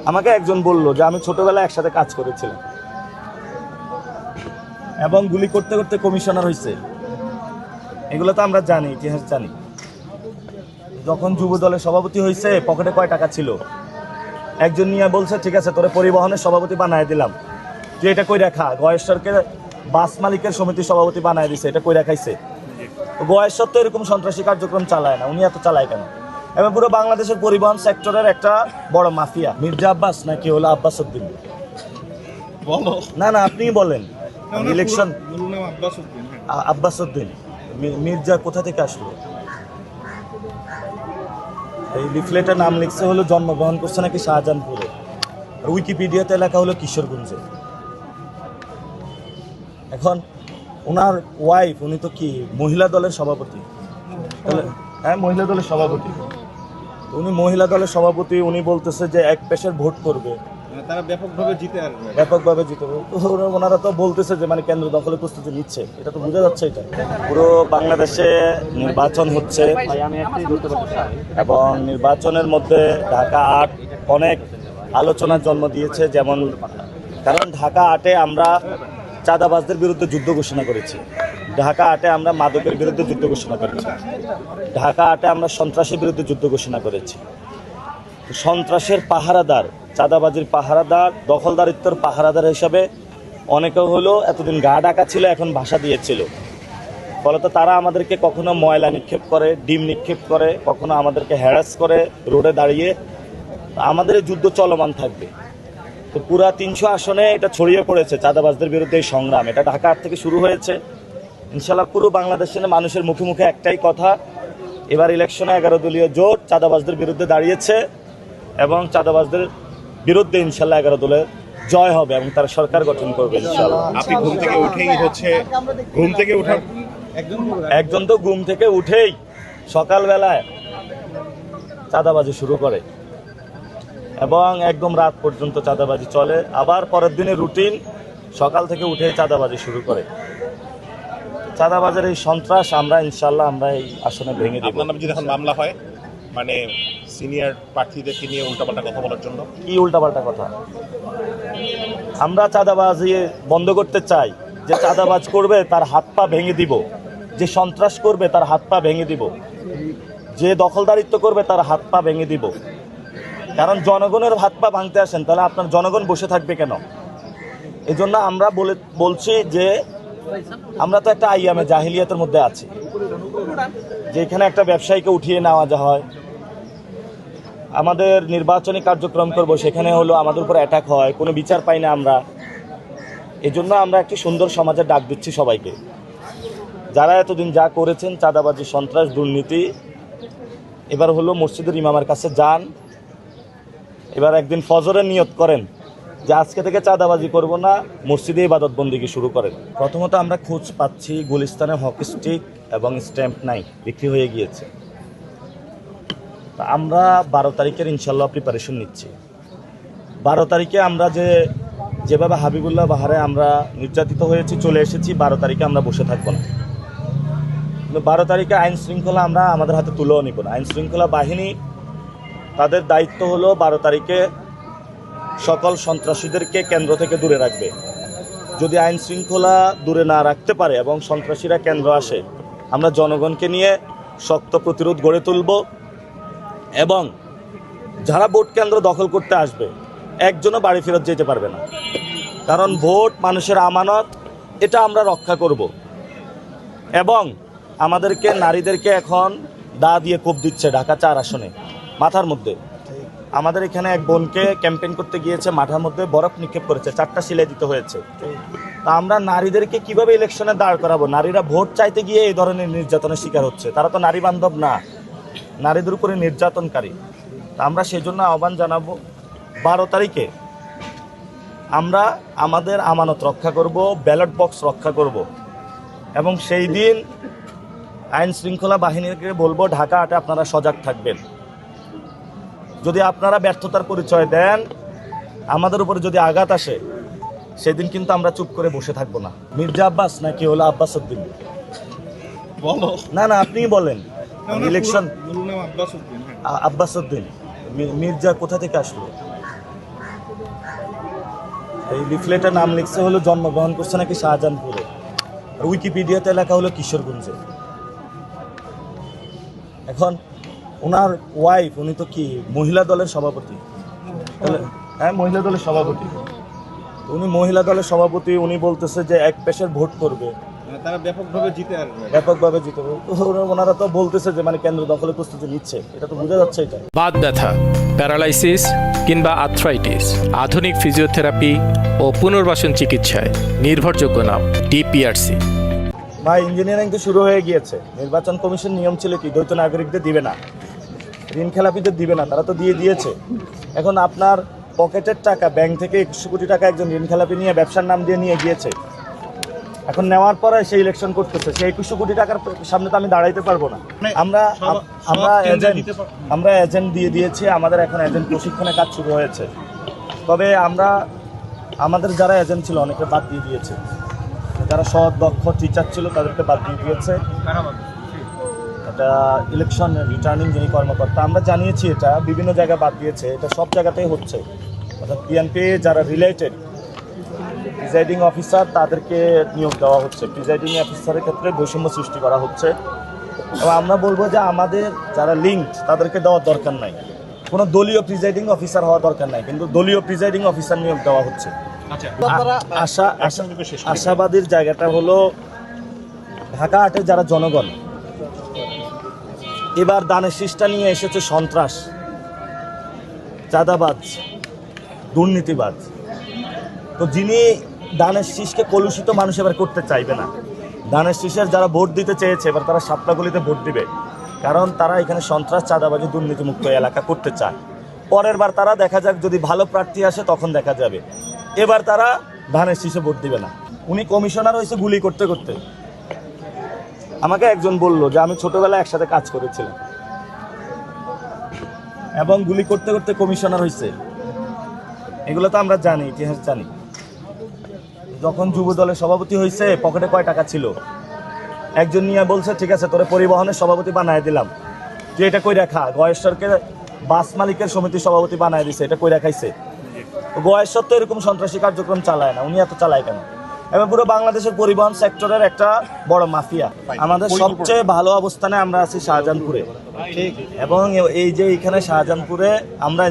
আমাকে একজন বলল যে আমি ছোটবেলায় একসাথে কাজ করেছিলাম এবং গুলি করতে করতে কমিশনার হয়েছে। এগুলো তো আমরা জানি, ইতিহাস জানি। যখন যুব দলের সভাপতি হয়েছে পকেটে কয় টাকা ছিল, একজন নিয়ে বলছে ঠিক আছে তোরে পরিবহনের সভাপতি বানায় দিলাম, তুই এটা কই রাখা। গয়েশ্বরকে বাস মালিকের সমিতির সভাপতি বানায় দিছে, এটা কই রাখাইছে। গয়েশ্বর তো এরকম সন্ত্রাসী কার্যক্রম চালায় না, উনি এত চালায় কেন? এবং পুরো বাংলাদেশের পরিবহন সেক্টরের একটা বড় মাফিয়া মির্জা আব্বাস নাকি হলো আব্বাস উদ্দিন। না না আপনিই বলেন। ইলেকশন আব্বাস উদ্দিন মির্জা কোথা থেকে আসলো? এই লিফলেটের নাম লিখছে হলো জন্মগ্রহণ করছে নাকি শাহজাহানপুরে, আর উইকিপিডিয়াতে লেখা হলো কিশোরগঞ্জে। এখন ওনার ওয়াইফ, উনি তো কি মহিলা দলের সভাপতি? হ্যাঁ মহিলা দলের সভাপতি। উনি মহিলা দলের সভাপতি, উনি বলতেছে যে এক পেশের ভোট করবে, তারা ব্যাপকভাবে জিতে আসবে, ব্যাপকভাবে জিতে। ওনারা তো বলতেছে যে মানে কেন্দ্র দখলের প্রস্তুতি নিচ্ছে, এটা তো বোঝা যাচ্ছে। এটা পুরো বাংলাদেশে নির্বাচন হচ্ছে এবং নির্বাচনের মধ্যে ঢাকা ৮ অনেক আলোচনার জন্ম দিয়েছে। যেমন কারণ ঢাকা ৮-এ আমরা চাঁদাবাজদের বিরুদ্ধে যুদ্ধ ঘোষণা করেছি, ঢাকা ৮-এ আমরা মাদকের বিরুদ্ধে যুদ্ধ ঘোষণা করেছি, ঢাকা ৮-এ আমরা সন্ত্রাসের বিরুদ্ধে যুদ্ধ ঘোষণা করেছি। সন্ত্রাসের পাহারাদার, চাঁদাবাজির পাহারাদার, দখলদারিত্বর পাহারাদার হিসাবে অনেকে হলো এতদিন গা ডাকা ছিল, এখন ভাষা দিয়েছিল। ফলত তারা আমাদেরকে কখনো ময়লা নিক্ষেপ করে, ডিম নিক্ষেপ করে, কখনো আমাদেরকে হ্যারাস করে রোডে দাঁড়িয়ে। আমাদের এই যুদ্ধ চলমান থাকবে। তো পুরা 300 আসনে এটা ছড়িয়ে পড়েছে চাঁদাবাজদের বিরুদ্ধে এই সংগ্রাম। এটা ঢাকা ৮ থেকে শুরু হয়েছে। ইনশাল্লাহ পুরো বাংলাদেশের মানুষের মুখে মুখে একটাই কথা, এবার ইলেকশনে 11 দলীয় জোট চাঁদাবাজদের বিরুদ্ধে দাঁড়িয়েছে এবং চাঁদাবাজদের বিরুদ্ধে ইনশাল্লাহ 11 দলের জয় হবে এবং তারা সরকার গঠন করবে ইনশাল্লাহ। আপনি ঘুম থেকে উঠেই একজন তো ঘুম থেকে উঠেই সকালবেলায় চাঁদাবাজি শুরু করে এবং একদম রাত পর্যন্ত চাঁদাবাজি চলে। আবার পরের দিনে রুটিন, সকাল থেকে উঠে চাঁদাবাজি শুরু করে। চাঁদাবাজের এই সন্ত্রাস আমরা ইনশাল্লাহ আমরা এই আসনে ভেঙে দেব। আপনার নামে যদি এখন মামলা হয়, মানে সিনিয়র প্রার্থীদেরকে নিয়ে উল্টাপাল্টা কথা বলার জন্য, কি উল্টাপাল্টা কথা? আমরা চাঁদাবাজি বন্ধ করতে চাই। যে চাঁদাবাজ করবে তার হাত পা ভেঙে দিব, যে সন্ত্রাস করবে তার হাত পা ভেঙে দিব, যে দখলদারিত্ব করবে তার হাত পা ভেঙে দিব। কারণ জনগণের হাত পা ভাঙতে আসেন, তাহলে আপনার জনগণ বসে থাকবে কেন? এই জন্য আমরা বলছি যে আমরা তো একটা আইয়ামে জাহিলিয়াতের মধ্যে আছি, যেখানে একটা ব্যবসায়ীকে উঠিয়ে নেওয়া হয়। আমাদের নির্বাচনী কার্যক্রম করব, সেখানে হলো আমাদের উপর অ্যাটাক হয়, কোনো বিচার পাই না আমরা। এই জন্য আমরা একটি সুন্দর সমাজের ডাক দিচ্ছি সবাইকে, যারা এতদিন যা করেছেন চাঁদাবাজি, সন্ত্রাস, দুর্নীতি, এবার হলো মসজিদের ইমামের কাছে যান, এবার একদিন ফজরের নিয়ত করেন যে আজকে থেকে চাঁদাবাজি করব না, মসজিদে ইবাদত বন্দিগি শুরু করেন। প্রথমত আমরা খোঁজ পাচ্ছি গুলিস্তানে হকি স্টিক এবং স্ট্যাম্প নাই বিক্রি হয়ে গিয়েছে। আমরা 12 তারিখের ইনশাল্লাহ প্রিপারেশন নিচ্ছি। 12 তারিখে আমরা যেভাবে হাবিবুল্লাহ বাহারে আমরা নির্যাতিত হয়েছি, চলে এসেছি, 12 তারিখে আমরা বসে থাকবো না। কিন্তু 12 তারিখে আইন শৃঙ্খলা আমরা আমাদের হাতে তুলেও নিব না। আইন শৃঙ্খলা বাহিনী তাদের দায়িত্ব হলো 12 তারিখে সকল সন্ত্রাসীদেরকে কেন্দ্র থেকে দূরে রাখবে। যদি আইন শৃঙ্খলা দূরে না রাখতে পারে এবং সন্ত্রাসীরা কেন্দ্র আসে, আমরা জনগণকে নিয়ে শক্ত প্রতিরোধ গড়ে তুলব এবং যারা ভোট কেন্দ্র দখল করতে আসবে একজনও বাড়ি ফেরত যেতে পারবে না। কারণ ভোট মানুষের আমানত, এটা আমরা রক্ষা করব। এবং আমাদেরকে নারীদেরকে এখন দা দিয়ে কোপ দিচ্ছে ঢাকা 4 আসনে মাথার মধ্যে। আমাদের এখানে এক বোনকে ক্যাম্পেইন করতে গিয়েছে, মাথার মধ্যে বরফ নিক্ষেপ করেছে, 4টা সিলাই দিতে হয়েছে। তা আমরা নারীদেরকে কিভাবে ইলেকশনে দাঁড় করাবো? নারীরা ভোট চাইতে গিয়ে এই ধরনের নির্যাতনের শিকার হচ্ছে। তারা তো নারী বান্ধব না, নারীদের উপরে নির্যাতনকারী। তা আমরা সেই জন্য আহ্বান জানাবো, 12 তারিখে আমরা আমাদের আমানত রক্ষা করব, ব্যালট বক্স রক্ষা করব এবং সেই দিন আইন শৃঙ্খলা বাহিনীকে বলবো ঢাকা 8-এ আপনারা সজাগ থাকবেন। যদি আপনারা ব্যর্থতার পরিচয় দেন, আমাদের উপরে যদি আঘাত আসে, সেদিন কিন্তু আমরা চুপ করে বসে থাকবো না। মির্জা আব্বাস নাকি হলো আব্বাস উদ্দিন? না না আপনিই বলেন। ইলেকশন আব্বাস উদ্দিন, মির্জা কোথা থেকে আসলো? এই লিফলেটের নাম লিখছে হলো জন্মগ্রহণ করছে নাকি শাহজাহানপুরে, আর উইকিপিডিয়াতে লেখা হলো কিশোরগঞ্জে। এখন ওনার ওয়াইফ, উনি তো কি মহিলা দলের সভাপতি, হ্যাঁ মহিলা দলের সভাপতি। উনি মহিলা দলের সভাপতি, উনি বলতেছে যে এক পেশের ভোট করবে, তারা ব্যাপকভাবে জিতে আসবে। ব্যাপকভাবে জিতবে। ওনারা তো বলতেছে যে মানে কেন্দ্র দখলের প্রস্তুতি নিচ্ছে, এটা তো বোঝা যাচ্ছে। এটা বাত ব্যথা, প্যারালাইসিস কিংবা আর্থ্রাইটিস, আধুনিক ফিজিওথেরাপি ও পুনর্বাসন চিকিৎসায় নির্ভরযোগ্য নাম ডিপিআরসি। ভাই ইঞ্জিনিয়ারিং তো শুরু হয়ে গিয়েছে। নির্বাচন কমিশন নিয়ম ছিল কি দ্বৈত নাগরিকদের দিবে না, ঋণ খেলাপিদের দিবে না, তারা তো দিয়ে দিয়েছে। এখন আপনার পকেটের টাকা, ব্যাংক থেকে 100 কোটি টাকা একজন ঋণ খেলাপি নিয়ে ব্যবসার নাম দিয়ে নিয়ে গিয়েছে। এখন নেওয়ার পরে সে ইলেকশন করতেছে, সেই 2100 কোটি টাকার সামনে তো আমি দাঁড়াইতে পারবো না। আমরা এজেন্ট দিয়ে দিয়েছি, আমাদের এখন এজেন্ট প্রশিক্ষণের কাজ শুরু হয়েছে। তবে আমাদের যারা এজেন্ট ছিল অনেকে বাদ দিয়ে দিয়েছে, যারা সৎ দক্ষ টিচার ছিল তাদেরকে বাদ দিয়ে দিয়েছে। এটা ইলেকশন রিটার্নিং যিনি কর্মকর্তা, আমরা জানিয়েছি এটা বিভিন্ন জায়গায় বাদ দিয়েছে, এটা সব জায়গাতেই হচ্ছে। অর্থাৎ বিএনপি যারা রিলেটেড প্রিজাইডিং অফিসার তাদেরকে নিয়োগ দেওয়া হচ্ছে, প্রিজাইডিং অফিসারের ক্ষেত্রে বৈষম্য সৃষ্টি করা হচ্ছে। এবং আমরা বলবো যে আমাদের যারা লিঙ্কড তাদেরকে দেওয়ার দরকার নাই, কোনো দলীয় প্রিজাইডিং অফিসার হওয়ার দরকার নাই, কিন্তু দলীয় প্রিজাইডিং অফিসার নিয়োগ দেওয়া হচ্ছে। আশাবাদীর জায়গাটা হলো ঢাকা আটের যারা জনগণ এবার দানের শীষটা নিয়ে এসেছে সন্ত্রাস, চাঁদাবাজ, দুর্নীতিবাজ। তো যিনি দানের শীষকে কলুষিত মানুষ এবার করতে চাইবে না। দানের শীষের যারা ভোট দিতে চেয়েছে এবার তারা সাতটাগুলিতে ভোট দিবে, কারণ তারা এখানে সন্ত্রাস, চাঁদাবাজি, দুর্নীতিমুক্ত এলাকা করতে চায়। পরের বার তারা দেখা যাক, যদি ভালো প্রার্থী আসে তখন দেখা যাবে। এবার তারা ধানের শীষে ভোট দিবে না। উনি কমিশনার হয়েছে গুলি করতে করতে। আমাকে একজন বলল যে আমি ছোটবেলায় একসাথে কাজ করেছিলাম এবং গুলি করতে করতে কমিশনার হয়েছে। এগুলো তো আমরা জানি, ইতিহাস জানি। যখন যুব দলের সভাপতি হয়েছে পকেটে কয় টাকা ছিল, একজন নিয়ে বলছে ঠিক আছে তোরে পরিবহনের সভাপতি বানায় দিলাম, তুই এটা কই রাখা। গয়েশ্বরকে বাস মালিকের সমিতির সভাপতি বানায় দিছে, এটা কই রাখাইছে। গয়েশ্বর তো এরকম সন্ত্রাসী কার্যক্রম চালায় না, উনি এত চালায় কেন? এবং পুরো বাংলাদেশের পরিবহন সেক্টরের একটা বড় মাফিয়া। আমাদের সবচেয়ে ভালো অবস্থানে আমরা আছি শাহজাহানপুরে, এবং এই যে এখানে শাহজাহানপুরে আমরা